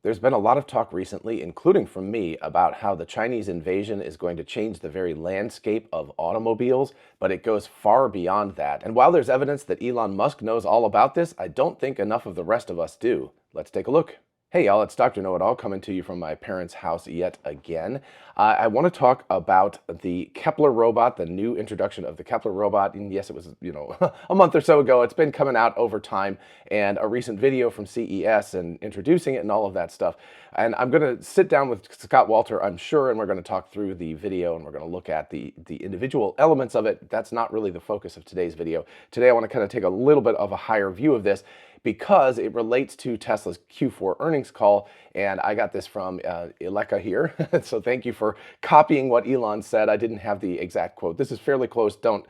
There's been a lot of talk recently, including from me, about how the Chinese invasion is going to change the very landscape of automobiles, but it goes far beyond that. And while there's evidence that Elon Musk knows all about this, I don't think enough of the rest of us do. Let's take a look. Hey y'all, it's Dr. Know-It-All coming to you from my parents' house yet again. I want to talk about the Kepler robot, the new introduction of the Kepler robot. And yes, it was, a month or so ago. It's been coming out over time, and a recent video from CES and introducing it and all of that stuff. And I'm going to sit down with Scott Walter, I'm sure, and we're going to talk through the video, and we're going to look at the individual elements of it. That's not really the focus of today's video. Today, I want to kind of take a little bit of a higher view of this, because it relates to Tesla's Q4 earnings call, and I got this from Eleka here. So thank you for copying what Elon said. I didn't have the exact quote. This is fairly close. Don't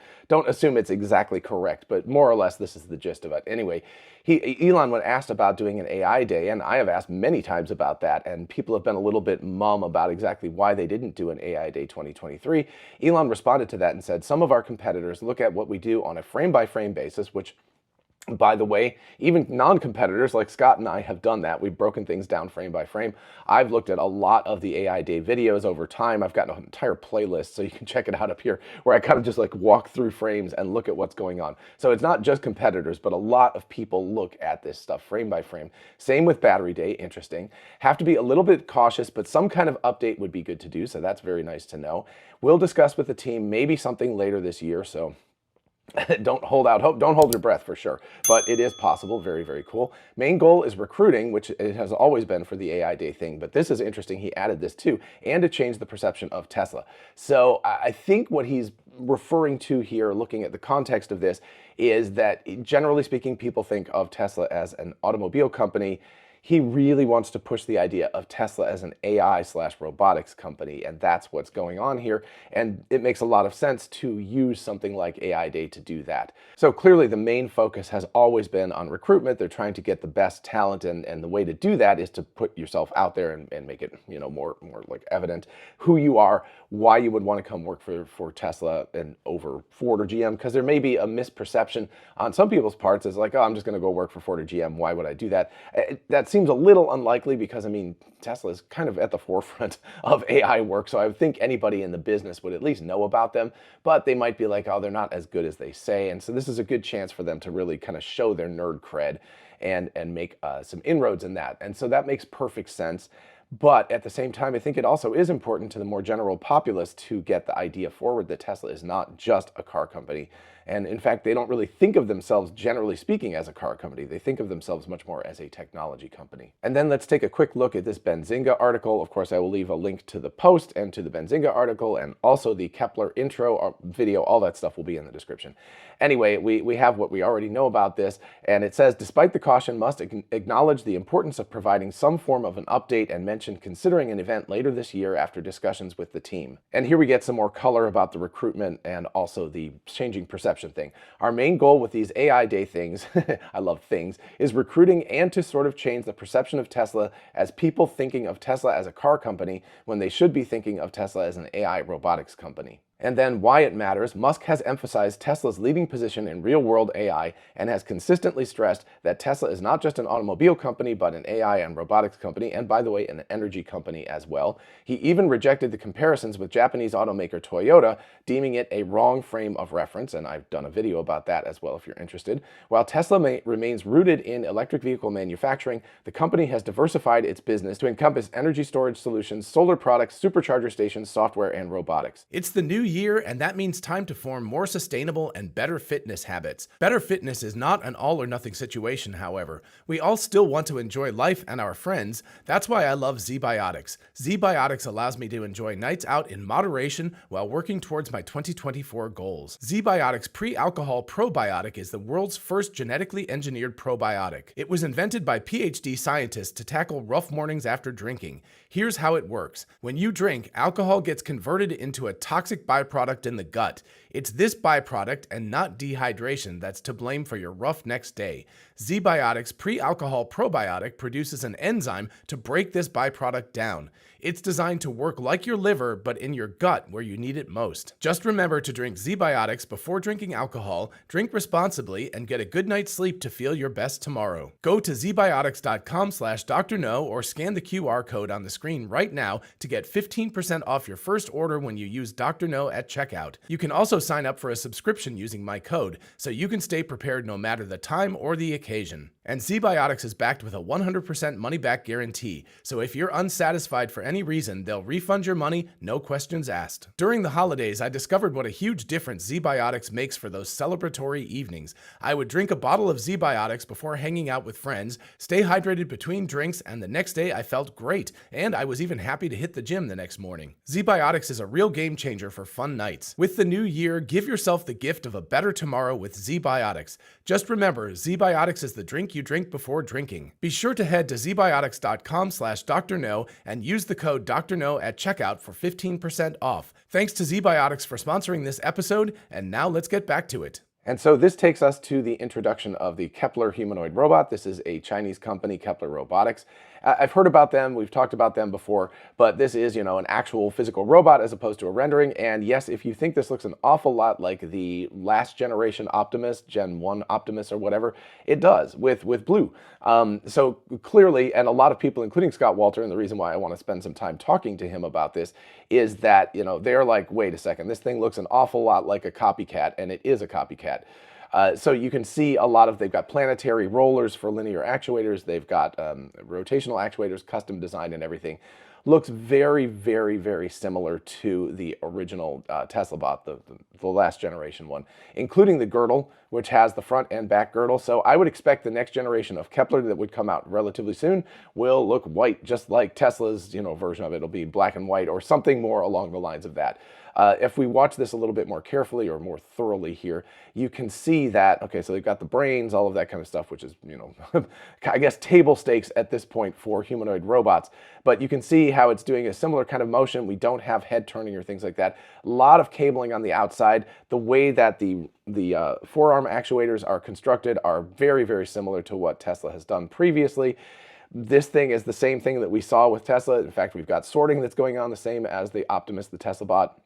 assume it's exactly correct, but more or less this is the gist of it. Anyway, Elon, when asked about doing an AI day, and I have asked many times about that, and people have been a little bit mum about exactly why they didn't do an AI day 2023. Elon responded to that and said, some of our competitors look at what we do on a frame-by-frame basis, which, by the way, even non-competitors like Scott and I have done that. We've broken things down frame by frame. I've looked at a lot of the AI Day videos over time. I've got an entire playlist, so you can check it out up here, where I kind of just like walk through frames and look at what's going on. So it's not just competitors, but a lot of people look at this stuff frame by frame. Same with Battery Day, interesting. Have to be a little bit cautious, but some kind of update would be good to do, so that's very nice to know. We'll discuss with the team maybe something later this year, so don't hold out hope. Don't hold your breath for sure, but it is possible. Very, very cool. Main goal is recruiting, which it has always been for the AI Day thing, but this is interesting. He added this too, and to change the perception of Tesla. So I think what he's referring to here, looking at the context of this, is that generally speaking, people think of Tesla as an automobile company. He really wants to push the idea of Tesla as an AI/robotics company, and that's what's going on here. And it makes a lot of sense to use something like AI Day to do that. So clearly the main focus has always been on recruitment. They're trying to get the best talent, and the way to do that is to put yourself out there and make it, more like evident who you are, why you would want to come work for Tesla and over Ford or GM, because there may be a misperception on some people's parts as like, oh, I'm just going to go work for Ford or GM. Why would I do that? That seems a little unlikely, because Tesla is kind of at the forefront of AI work, so I would think anybody in the business would at least know about them, but they might be like, oh, they're not as good as they say. And so this is a good chance for them to really kind of show their nerd cred and make some inroads in that. And so that makes perfect sense. But at the same time, I think it also is important to the more general populace to get the idea forward that Tesla is not just a car company. And in fact, they don't really think of themselves, generally speaking, as a car company. They think of themselves much more as a technology company. And then let's take a quick look at this Benzinga article. Of course, I will leave a link to the post and to the Benzinga article, and also the Kepler intro video. All that stuff will be in the description. Anyway, we have what we already know about this, and it says, despite the caution, must acknowledge the importance of providing some form of an update and mention considering an event later this year after discussions with the team. And here we get some more color about the recruitment and also the changing perception thing. Our main goal with these AI Day things, I love things, is recruiting and to sort of change the perception of Tesla as people thinking of Tesla as a car company when they should be thinking of Tesla as an AI robotics company. And then why it matters, Musk has emphasized Tesla's leading position in real-world AI and has consistently stressed that Tesla is not just an automobile company, but an AI and robotics company, and by the way, an energy company as well. He even rejected the comparisons with Japanese automaker Toyota, deeming it a wrong frame of reference, and I've done a video about that as well if you're interested. While Tesla remains rooted in electric vehicle manufacturing, the company has diversified its business to encompass energy storage solutions, solar products, supercharger stations, software, and robotics. It's the new year, and that means time to form more sustainable and better fitness habits. Better fitness is not an all or nothing situation, however. We all still want to enjoy life and our friends. That's why I love ZBiotics. ZBiotics allows me to enjoy nights out in moderation while working towards my 2024 goals. ZBiotics Pre-Alcohol Probiotic is the world's first genetically engineered probiotic. It was invented by PhD scientists to tackle rough mornings after drinking. Here's how it works. When you drink, alcohol gets converted into a toxic byproduct in the gut. It's this byproduct and not dehydration that's to blame for your rough next day. ZBiotics pre-alcohol probiotic produces an enzyme to break this byproduct down. It's designed to work like your liver, but in your gut where you need it most. Just remember to drink ZBiotics before drinking alcohol, drink responsibly, and get a good night's sleep to feel your best tomorrow. Go to zbiotics.com/Dr. No or scan the QR code on the screen right now to get 15% off your first order when you use Dr. No at checkout. You can also sign up for a subscription using my code, so you can stay prepared no matter the time or the occasion. And ZBiotics is backed with a 100% money-back guarantee, so if you're unsatisfied for any reason, they'll refund your money, no questions asked. During the holidays, I discovered what a huge difference ZBiotics makes for those celebratory evenings. I would drink a bottle of ZBiotics before hanging out with friends, stay hydrated between drinks, and the next day I felt great, and I was even happy to hit the gym the next morning. ZBiotics is a real game changer for fun nights. With the new year, give yourself the gift of a better tomorrow with ZBiotics. Just remember, ZBiotics is the drink you drink before drinking. Be sure to head to zbiotics.com/Dr. No and use the code Dr. No at checkout for 15% off. Thanks to ZBiotics for sponsoring this episode, and now let's get back to it. And so this takes us to the introduction of the Kepler humanoid robot. This is a Chinese company, Kepler Robotics. I've heard about them, we've talked about them before, but this is, an actual physical robot as opposed to a rendering. And yes, if you think this looks an awful lot like the last generation Optimus, Gen 1 Optimus or whatever, it does with blue. So clearly, and a lot of people, including Scott Walter, and the reason why I want to spend some time talking to him about this is that, they're like, wait a second, this thing looks an awful lot like a copycat, and it is a copycat. So you can see they've got planetary rollers for linear actuators, they've got rotational actuators, custom designed and everything. Looks very, very, very similar to the original Tesla bot, the last generation one, including the girdle, which has the front and back girdle. So I would expect the next generation of Kepler that would come out relatively soon will look white, just like Tesla's version of it. It'll be black and white or something more along the lines of that. If we watch this a little bit more carefully or more thoroughly here, you can see that, okay, so they've got the brains, all of that kind of stuff, which is, I guess table stakes at this point for humanoid robots. But you can see how it's doing a similar kind of motion. We don't have head turning or things like that. A lot of cabling on the outside. The way that the forearm actuators are constructed are very, very similar to what Tesla has done previously. This thing is the same thing that we saw with Tesla. In fact, we've got sorting that's going on the same as the Optimus, the Tesla bot.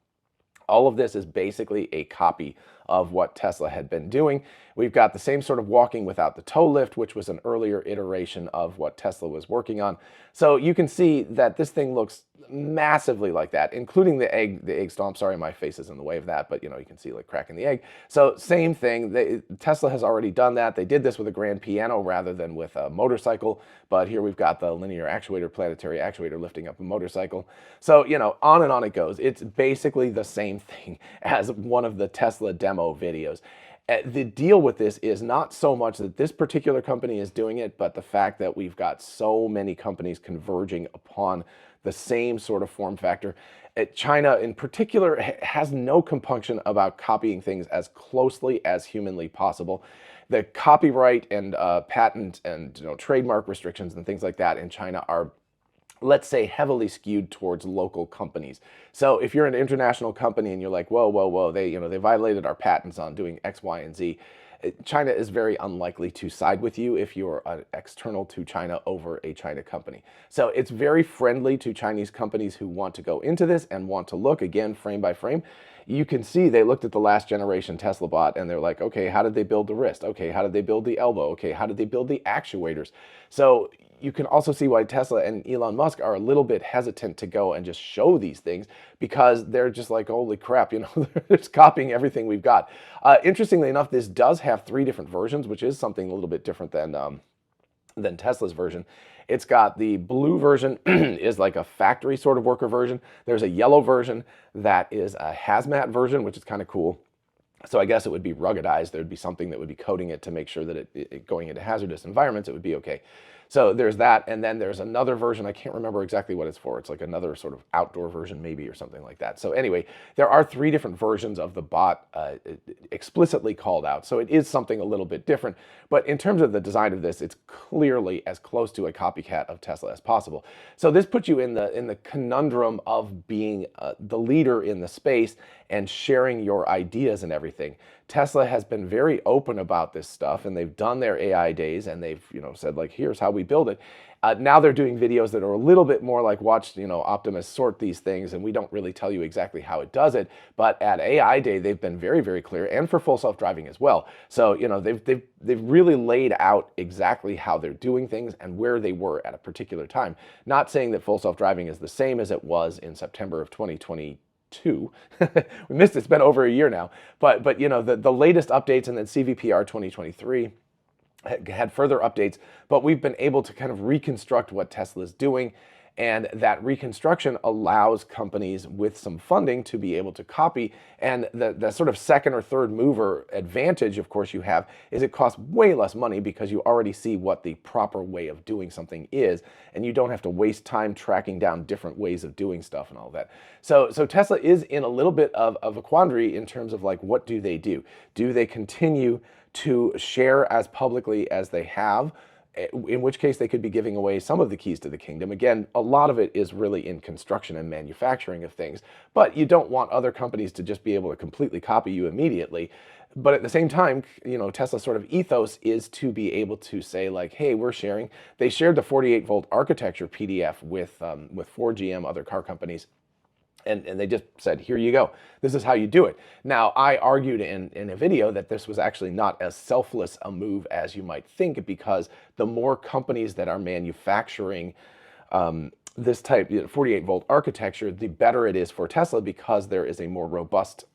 All of this is basically a copy of what Tesla had been doing. We've got the same sort of walking without the toe lift, which was an earlier iteration of what Tesla was working on. So you can see that this thing looks massively like that, including the egg stomp. Sorry, my face is in the way of that, but you can see like cracking the egg. So same thing. Tesla has already done that. They did this with a grand piano rather than with a motorcycle, but here we've got the linear actuator, planetary actuator lifting up a motorcycle. So, on and on it goes. It's basically the same thing as one of the Tesla demo videos. The deal with this is not so much that this particular company is doing it, but the fact that we've got so many companies converging upon the same sort of form factor. China in particular has no compunction about copying things as closely as humanly possible. The copyright and patent and trademark restrictions and things like that in China are, let's say, heavily skewed towards local companies. So if you're an international company and you're like, whoa, they violated our patents on doing X, Y, and Z, China is very unlikely to side with you if you're external to China over a China company. So it's very friendly to Chinese companies who want to go into this and want to look, again, frame by frame. You can see they looked at the last generation Tesla bot and they're like, okay, how did they build the wrist? Okay, how did they build the elbow? Okay, how did they build the actuators? So you can also see why Tesla and Elon Musk are a little bit hesitant to go and just show these things, because they're just like, holy crap, they're just copying everything we've got. Interestingly enough, this does have 3 different versions, which is something a little bit different than Tesla's version. It's got the blue version is like a factory sort of worker version. There's a yellow version that is a hazmat version, which is kind of cool. So I guess it would be ruggedized. There would be something that would be coating it to make sure that it going into hazardous environments, it would be okay. So there's that, and then there's another version. I can't remember exactly what it's for. It's like another sort of outdoor version maybe or something like that. So anyway, there are 3 different versions of the bot explicitly called out. So it is something a little bit different. But in terms of the design of this, it's clearly as close to a copycat of Tesla as possible. So this puts you in the conundrum of being the leader in the space and sharing your ideas and everything. Tesla has been very open about this stuff, and they've done their AI days, and they've, said like, here's how we build it. Now they're doing videos that are a little bit more like, watch, Optimus sort these things, and we don't really tell you exactly how it does it. But at AI Day, they've been very, very clear, and for full self-driving as well. So, they've really laid out exactly how they're doing things and where they were at a particular time. Not saying that full self-driving is the same as it was in September of 2022. We missed it. It's been over a year now. But the latest updates, and then CVPR 2023 had further updates, but we've been able to kind of reconstruct what Tesla's doing, and that reconstruction allows companies with some funding to be able to copy. And the sort of second or third mover advantage, of course, you have is it costs way less money because you already see what the proper way of doing something is, and you don't have to waste time tracking down different ways of doing stuff and all that. So Tesla is in a little bit of a quandary in terms of like, what do they do? Do they continue to share as publicly as they have, in which case they could be giving away some of the keys to the kingdom? Again, a lot of it is really in construction and manufacturing of things, but you don't want other companies to just be able to completely copy you immediately. But at the same time, Tesla's sort of ethos is to be able to say like, hey, we're sharing. They shared the 48-volt architecture PDF with Ford, GM, other car companies. And they just said, here you go. This is how you do it. Now, I argued in a video that this was actually not as selfless a move as you might think, because the more companies that are manufacturing this type 48-volt architecture, the better it is for Tesla, because there is a more robust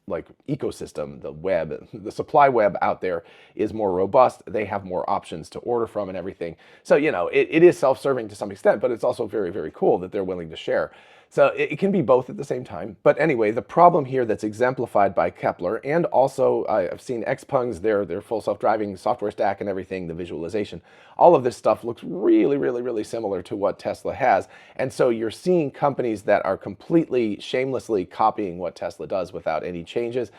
ecosystem. The web, the supply web out there is more robust. They have more options to order from and everything. So, it is self-serving to some extent, but it's also very, very cool that they're willing to share. So it can be both at the same time. But anyway, the problem here that's exemplified by Kepler, and also I've seen Xpeng's, their full self-driving software stack and everything, the visualization, all of this stuff looks really, really, really similar to what Tesla has. And so you're seeing companies that are completely shamelessly copying what Tesla does without any changes,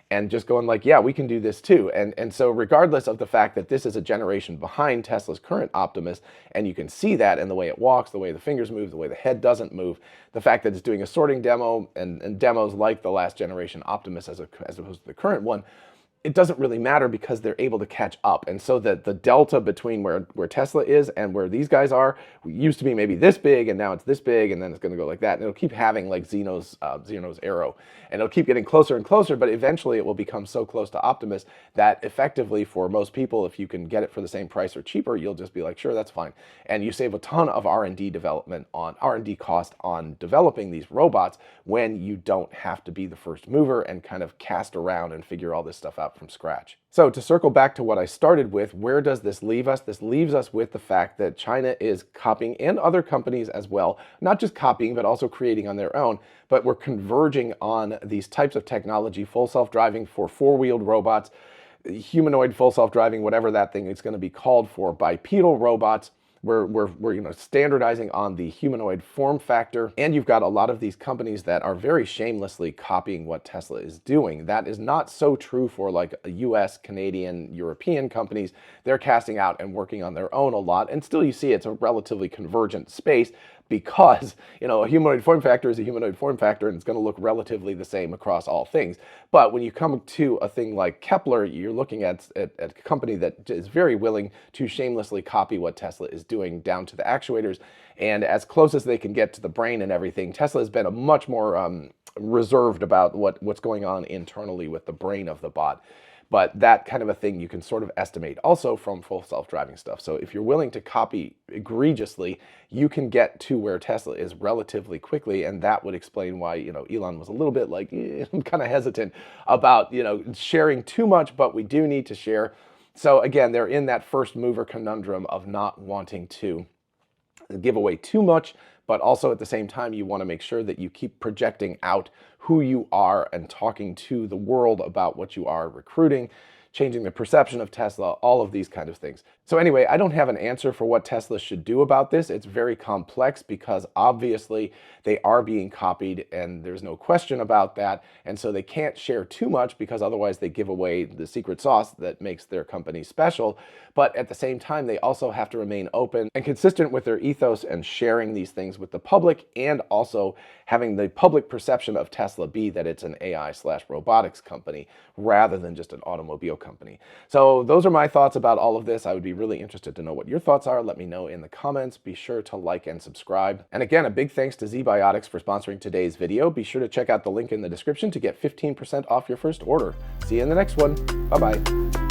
and just going like, yeah, we can do this too. And so regardless of the fact that this is a generation behind Tesla's current Optimus, and you can see that in the way it walks, the way the fingers move, the way the head doesn't move, the fact that it's doing a sorting demo and demos like the last generation Optimus as opposed to the current one, it doesn't really matter because they're able to catch up. And so the delta between where Tesla is and where these guys are used to be maybe this big, and now it's this big, and then it's going to go like that. And it'll keep having like Zeno's arrow, and it'll keep getting closer and closer, but eventually it will become so close to Optimus that effectively for most people, if you can get it for the same price or cheaper, you'll just be like, sure, that's fine. And you save a ton of R&D cost on developing these robots when you don't have to be the first mover and kind of cast around and figure all this stuff out from scratch. So to circle back to what I started with, where does this leave us? This leaves us with the fact that China is copying, and other companies as well, not just copying, but also creating on their own. But we're converging on these types of technology, full self-driving for four-wheeled robots, humanoid full self-driving, whatever that thing is going to be called, for bipedal robots. We're standardizing on the humanoid form factor, and you've got a lot of these companies that are very shamelessly copying what Tesla is doing. That is not so true for like US, Canadian, European companies. They're casting out and working on their own a lot, and still you see it's a relatively convergent space, because a humanoid form factor is a humanoid form factor, and it's going to look relatively the same across all things. But when you come to a thing like Kepler, you're looking at a company that is very willing to shamelessly copy what Tesla is doing down to the actuators, and as close as they can get to the brain and everything. Tesla has been a much more reserved about what's going on internally with the brain of the bot. But that kind of a thing you can sort of estimate also from full self-driving stuff. So if you're willing to copy egregiously, you can get to where Tesla is relatively quickly, and that would explain why, Elon was a little bit like, I'm kind of hesitant about, sharing too much, but we do need to share. So again, they're in that first mover conundrum of not wanting to give away too much, but also at the same time, you want to make sure that you keep projecting out who you are and talking to the world about what you are, recruiting, changing the perception of Tesla, all of these kind of things. So anyway, I don't have an answer for what Tesla should do about this. It's very complex because obviously they are being copied and there's no question about that. And so they can't share too much because otherwise they give away the secret sauce that makes their company special. But at the same time, they also have to remain open and consistent with their ethos and sharing these things with the public, and also having the public perception of Tesla be that it's an AI/robotics company rather than just an automobile company. So those are my thoughts about all of this. I would be really interested to know what your thoughts are. Let me know in the comments. Be sure to like and subscribe. And again, a big thanks to ZBiotics for sponsoring today's video. Be sure to check out the link in the description to get 15% off your first order. See you in the next one. Bye-bye.